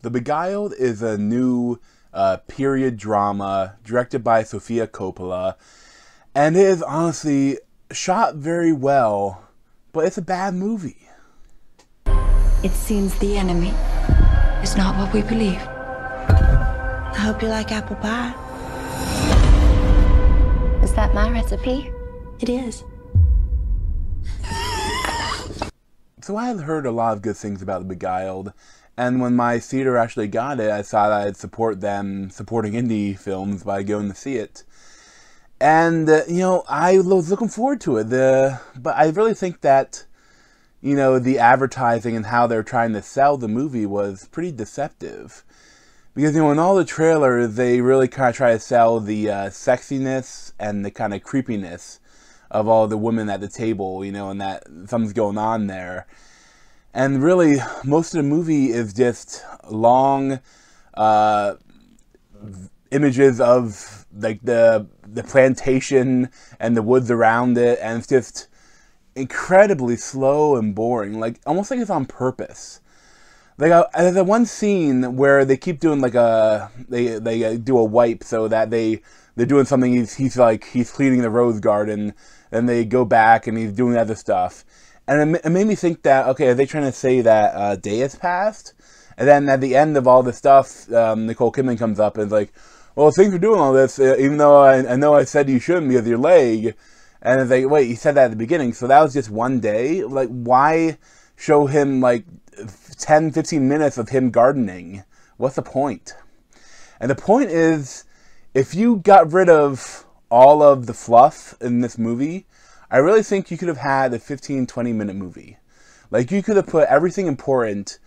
The Beguiled is a new period drama directed by Sofia Coppola, and it is honestly shot very well, but it's a bad movie. It seems the enemy is not what we believe. I hope you like apple pie. Is that my recipe? It is. So I had heard a lot of good things about The Beguiled, and when my theater actually got it, I thought I'd support them supporting indie films by going to see it. And, I was looking forward to it. But I really think that, the advertising and how they're trying to sell the movie was pretty deceptive. Because, in all the trailers, they really kind of try to sell the sexiness and the kind of creepiness of all the women at the table, and that something's going on there. And really, most of the movie is just long images of like the plantation and the woods around it, and it's just incredibly slow and boring, like almost like it's on purpose. Like there's a one scene where they keep doing like they do a wipe so that they're doing something. He's cleaning the rose garden, and they go back and he's doing other stuff. And it made me think that, okay, are they trying to say that a day has passed? And then at the end of all the stuff, Nicole Kidman comes up and is like, well, thanks for doing all this, even though I know I said you shouldn't because of your leg. And it's like, wait, you said that at the beginning, so that was just one day? Like, why show him, 10, 15 minutes of him gardening? What's the point? And the point is, if you got rid of all of the fluff in this movie, I really think you could have had a 15, 20-minute movie. Like, you could have put everything important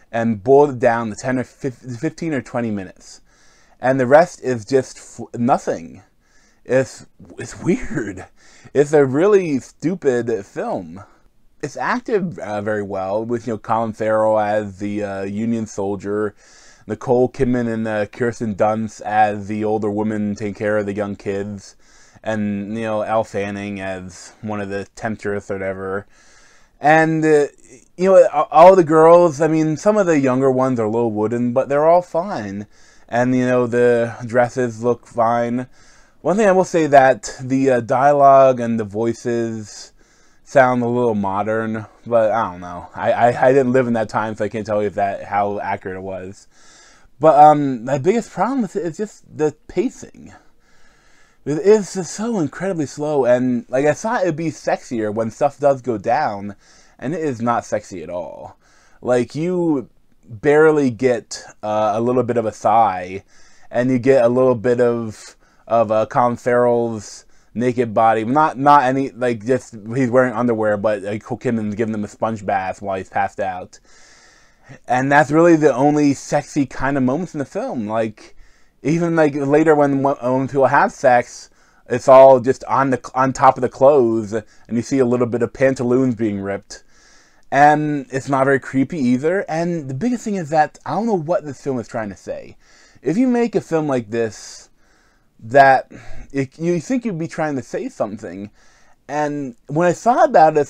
and boiled it down to 10 or 15 or 20 minutes. And the rest is just nothing. It's weird. It's a really stupid film. It's acted very well with, Colin Farrell as the Union soldier, Nicole Kidman and Kirsten Dunst as the older woman taking care of the young kids, and, Elle Fanning as one of the temptress or whatever. And, all the girls, I mean, some of the younger ones are a little wooden, but they're all fine. And, the dresses look fine. One thing I will say that the dialogue and the voices sound a little modern, but I don't know. I didn't live in that time, so I can't tell you how accurate it was. But my biggest problem with it is just the pacing. It is just so incredibly slow, and I thought it'd be sexier when stuff does go down, and it is not sexy at all. Like, you barely get a little bit of a thigh, and you get a little bit of Colin Farrell's naked body. Not any, just he's wearing underwear, but Nicole Kidman's giving him a sponge bath while he's passed out. And that's really the only sexy kind of moments in the film. Even later when people have sex, it's all just on top of the clothes, and you see a little bit of pantaloons being ripped. And it's not very creepy either. And the biggest thing is that I don't know what this film is trying to say. If you make a film like this, you think you'd be trying to say something. And when I thought about it,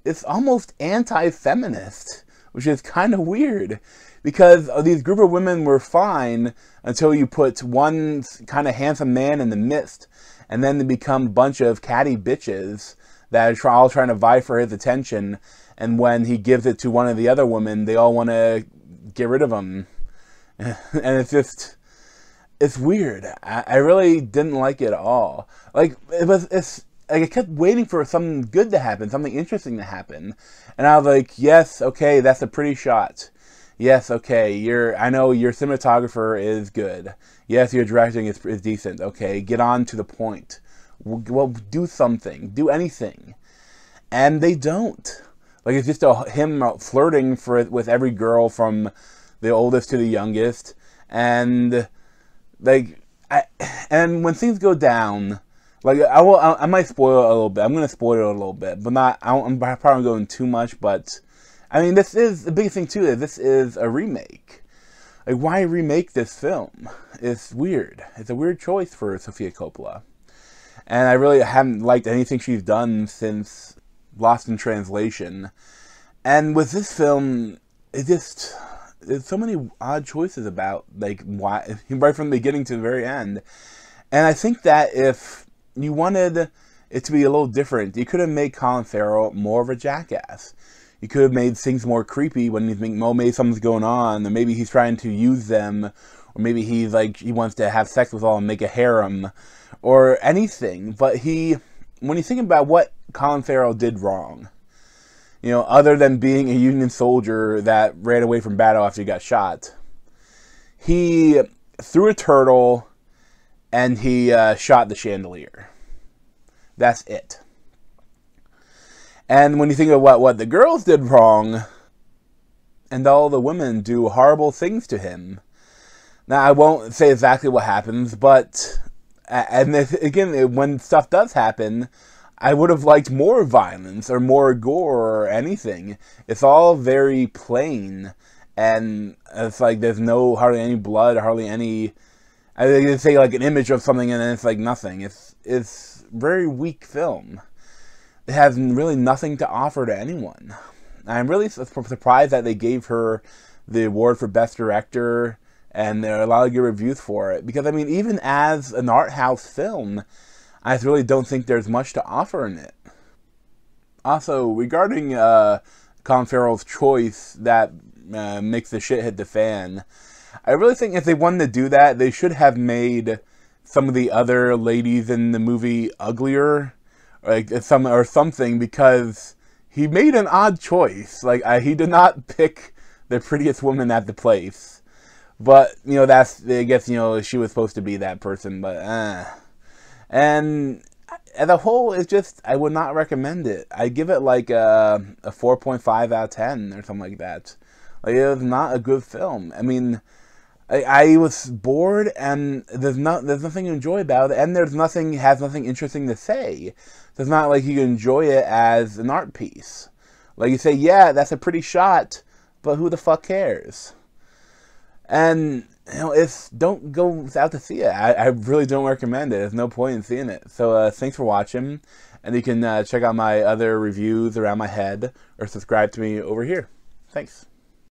it's almost anti-feminist, which is kind of weird. Because these group of women were fine until you put one kind of handsome man in the midst, and then they become a bunch of catty bitches that are all trying to vie for his attention, and when he gives it to one of the other women, they all want to get rid of him. And it's weird. I really didn't like it at all. I kept waiting for something good to happen, something interesting to happen, and I was like, yes, okay, that's a pretty shot. Yes, okay, I know your cinematographer is good. Yes, your directing is decent. Okay, get on to the point. Well, do something. Do anything. And they don't. It's just him flirting with every girl from the oldest to the youngest. And, and when things go down, I might spoil it a little bit. I'm going to spoil it a little bit, but I'm probably going too much, but I mean, this is the biggest thing too. Is this is a remake. Why remake this film? It's weird. It's a weird choice for Sofia Coppola, and I really haven't liked anything she's done since Lost in Translation. And with this film, there's so many odd choices about, like, why, right from the beginning to the very end. And I think that if you wanted it to be a little different, you could have made Colin Farrell more of a jackass. You could have made things more creepy when you think, oh, maybe something's going on, or maybe he's trying to use them, or maybe he's like, he wants to have sex with all and make a harem, or anything. But when you think about what Colin Farrell did wrong, you know, other than being a Union soldier that ran away from battle after he got shot, he threw a turtle and he shot the chandelier. That's it. And when you think of what the girls did wrong, and all the women do horrible things to him. Now, I won't say exactly what happens, but, and again, when stuff does happen, I would have liked more violence, or more gore, or anything. It's all very plain, and it's like there's hardly any blood, hardly any, I would say like an image of something, and then it's like nothing. It's very weak film. It has really nothing to offer to anyone. I'm really surprised that they gave her the award for Best Director, and there are a lot of good reviews for it. Because, I mean, even as an art house film, I really don't think there's much to offer in it. Also, regarding Colin Farrell's choice that makes the shit hit the fan, I really think if they wanted to do that, they should have made some of the other ladies in the movie uglier, or something, because he made an odd choice. Like, he did not pick the prettiest woman at the place. But, you know, I guess, you know, she was supposed to be that person, but, And as a whole, it's just, I would not recommend it. I give it like a 4.5 out of 10 or something like that. Like, it was not a good film. I mean, I was bored, and there's nothing to enjoy about it, and has nothing interesting to say. So it's not like you can enjoy it as an art piece. Like, you say, yeah, that's a pretty shot, but who the fuck cares? And, you know, don't go out to see it. I really don't recommend it. There's no point in seeing it. So, thanks for watching, and you can check out my other reviews around my head, or subscribe to me over here. Thanks.